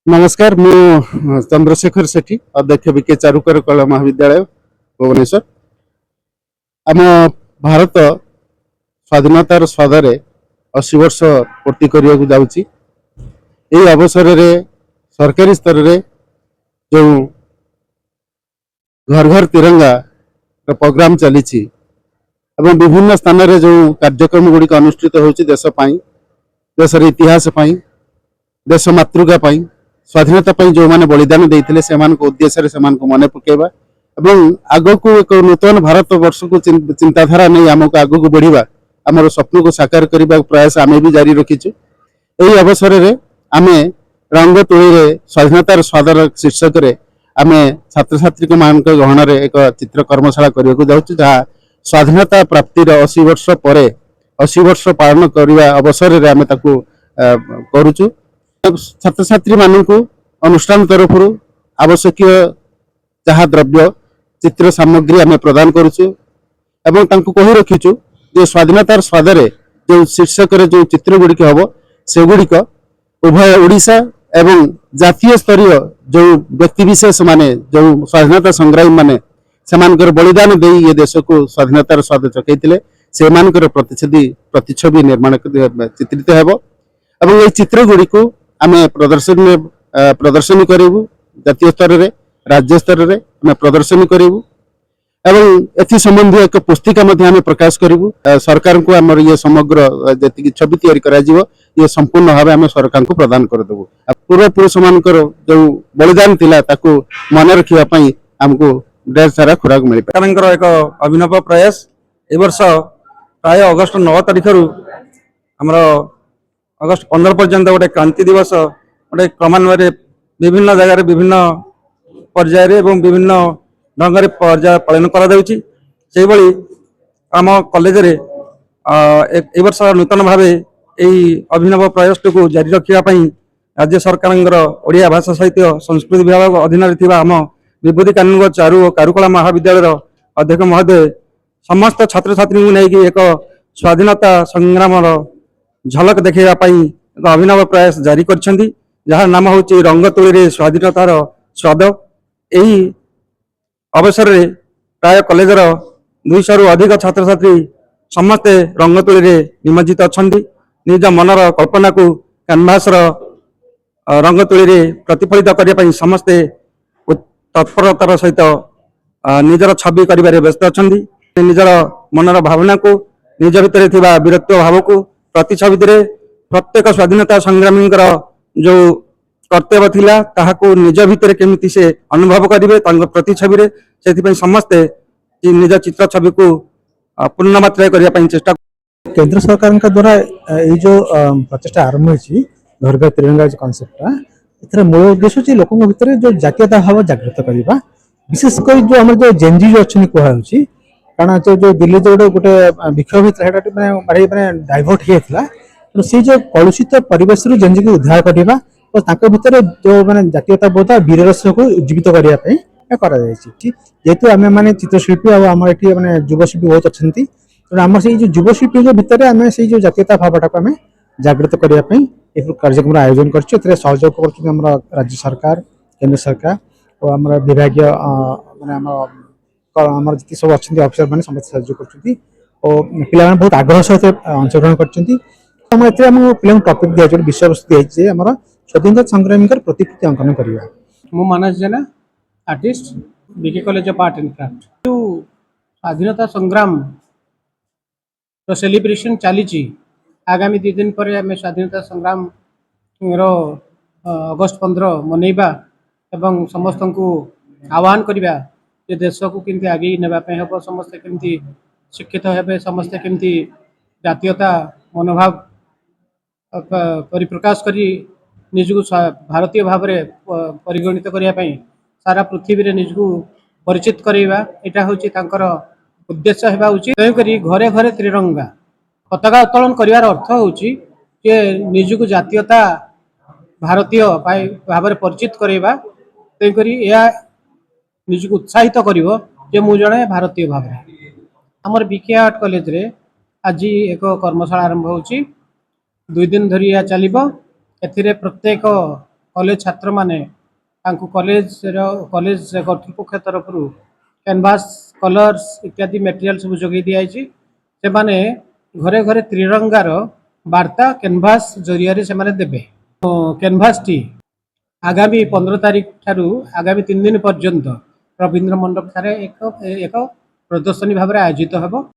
नमस्कार मु चंद्रशेखर सेठी अध्यक्ष विके चारुकर कला महाविद्यालय भुवनेश्वर। आम भारत स्वाधीनतार स्वादरे 80 वर्ष पूर्ति करने को जाऊँगी। यही अवसर रे सरकारी स्तर रे जो घर घर तिरंगा प्रोग्राम चली विभिन्न स्थान रे जो कार्यक्रम गुड़िक अनुष्ठित होची देश पाई, देशर इतिहास पाई, देश मातृका पाई, स्वाधीनता पाई जो माने बलिदान देइथिले सेमान को उद्देश्य रे सेमान को मने पकेबा एवं आगो को एक नूतन भारत वर्ष को चिंताधारा नहीं आमको आगो को बढ़िबा आमर स्वप्न को साकार करने प्रयास आमे भी जारी रखीचु। यही अवसर रे आमे रंग तुली रे स्वाधीनतार स्वादर शीर्षक रे आमे छात्र छात्री मान गहन रे एक चित्र कर्मशाला करने को जाउछु, जहाँ स्वाधीनता प्राप्तिर 80 वर्ष परे 80 वर्ष पालन करने अवसर रे आमे ताकू करूछु। छात्र छात्री मानक अनुष्ठान तरफ आवश्यक जहाँ द्रव्य चित्र सामग्री आम प्रदान करुचु एवं तांको कही रखीचु जे स्वाधीनतार स्वादरे जो शीर्षक जो चित्र गुड़िक हम से गुड़िक उभय ओडिशा एवं जातीय स्तरीय जो व्यक्तिविशेष माने जो स्वाधीनता संग्रामी माने सेमानकर बलिदान दे ये देश को स्वाधीनतार स्वाद चकईले से प्रतिच्छवि निर्माण चित्रित हेबो एवं ये चित्र गुड़िक आमे प्रदर्शनी करूँ जातीय स्तर रे राज्य स्तर रे आमे प्रदर्शनी करूँ एवं एथि संबंधी एक पुस्तिका आमे प्रकाश करूँ। सरकार को आमर ये समग्र जी छवि तैयारी करा ये संपूर्ण भाव आमे सरकार को प्रदान करदेबू। पूर्व पुरुष मानकर जो बलिदान थिला ताकू मन रखिबा पई हमको ढेर सारा खुराक मिल सरकार एक अभिनव प्रयास ए वर्ष प्राय अगस्त 9 तारिख रु हमर अगस्त 15 पर्यंत गोटे क्रांति दिवस गोटे क्रमान्वय विभिन्न जगार विभिन्न पर्यायर एवं विभिन्न ढंग से पर्याय पालन कर आम कॉलेज रे ए वर्ष नूतन भाव यही अभिनव प्रयास को जारी रखापी राज्य सरकार ओडिया भाषा साहित्य संस्कृति विभाग अधीन आम विभूति कानून चारु और कारुकला महाविद्यालय अध्यक्ष महोदय समस्त छात्र छात्री को लेकिन एक स्वाधीनता संग्राम झलक देखापी एक अभिनव प्रयास जारी कर जार नाम हूँ रंग तुली स्वाधीनतार स्वाद। यही अवसर रे प्राय कॉलेजर 200 रु अधिक छात्र छात्री समस्ते रंग तुली निमज्जित अच्छा निज मनर कल्पना को कैनभास रंग तुली प्रतिफलित करने समस्ते तत्परतार सहित निजर छवि कर व्यस्त अच्छा निजर मनर भावना को निज भितर वीरत्व भाव को प्रतिछवि प्रत्येक स्वाधीनता संग्रामी जो कर्तव्य थिला ताहाको निज भितर केमिति से अनुभव करिवे प्रतिछवि से समस्ते निज चित्र छवि को पूर्ण मात्रा करने चेष्टा। केंद्र सरकार द्वारा ये जो प्रचेषा आरंभ होती घर घर तिरंगा कनसेप्टा मूल उद्देश्य होती लोक भितर जो जातीयता भाव जागृत करवा विशेषकर जो आम जो जेनजी जो अच्छी कहुच्छी कारण जो दिल्ली जो गोटे विक्षोभ होता डाइभर्ट होता से जो कलुषित परिवेश जेनजी को उद्धार करवा और भितर जो माने जातीयता बोध वीररस को उज्जीवित करने जेहेतु आम मैंने चित्रशिल्पी आम ये मैंने युवशिल्पी बहुत अच्छा तेनाली आम से जो युवशिल्पी जो भितर आम से जो जातीयता भावटा को आम जागृत करने कार्यक्रम आयोजन कर सहयोग कर राज्य सरकार केंद्र सरकार और आम विभाग मानने जी सब अच्छे अफिसर मैंने समस्त सहयोग कर पाने बहुत आग्रह सहित अंशग्रहण कर पिला टपिक दिया विषय वस्तु दिखाई स्वतंत्रता संग्रामी प्रतिकृति अंकन करवा। मु Manas Jena artist B K college of art and craft जो स्वाधीनता संग्राम तो सेलिब्रेशन चली आगामी 2 दिन पर आम स्वाधीनता संग्राम रो अगस्त 15 मनइबा एवं समस्त को आह्वान करवा जे देश को केमती आगे नापी हम समस्ते केमती शिक्षित हेबे समस्ते केमती जातीयता मनोभाव परिप्रकाश करी निजको भारतीय भाव में परिगणित करने सारा पृथ्वी रे निजको परिचित करवा यहाँ हूँ उद्देश्य होगा उचित तेणुकरी घरे घरे त्रिरंगा पताका उत्तोलन करार अर्थ हूँ जे निजको जातीयता भारतीय भाव में परिचित करवा तेणुकरी यह निजको उत्साहित कर मु जड़े भारतीय भाव में आमर बीके आर्ट कॉलेज रे आज एक कर्मशाला आरंभ हो 2 दिन धरी यह चलो प्रत्येक कॉलेज छात्र माने कॉलेज कर्तृपक्ष तरफ कैनभास कलर्स इत्यादि मटेरियल सब जोगे दिखाई से माने घरे घरे त्रिरंगार वार्ता कैनभास जरिया से माने देबे। कैनभास टी आगामी 15 तारीख ठारू आगामी 3 दिन पर्यंत रवींद्र मंडप ठारे एक प्रदर्शनी भाव आयोजित होब।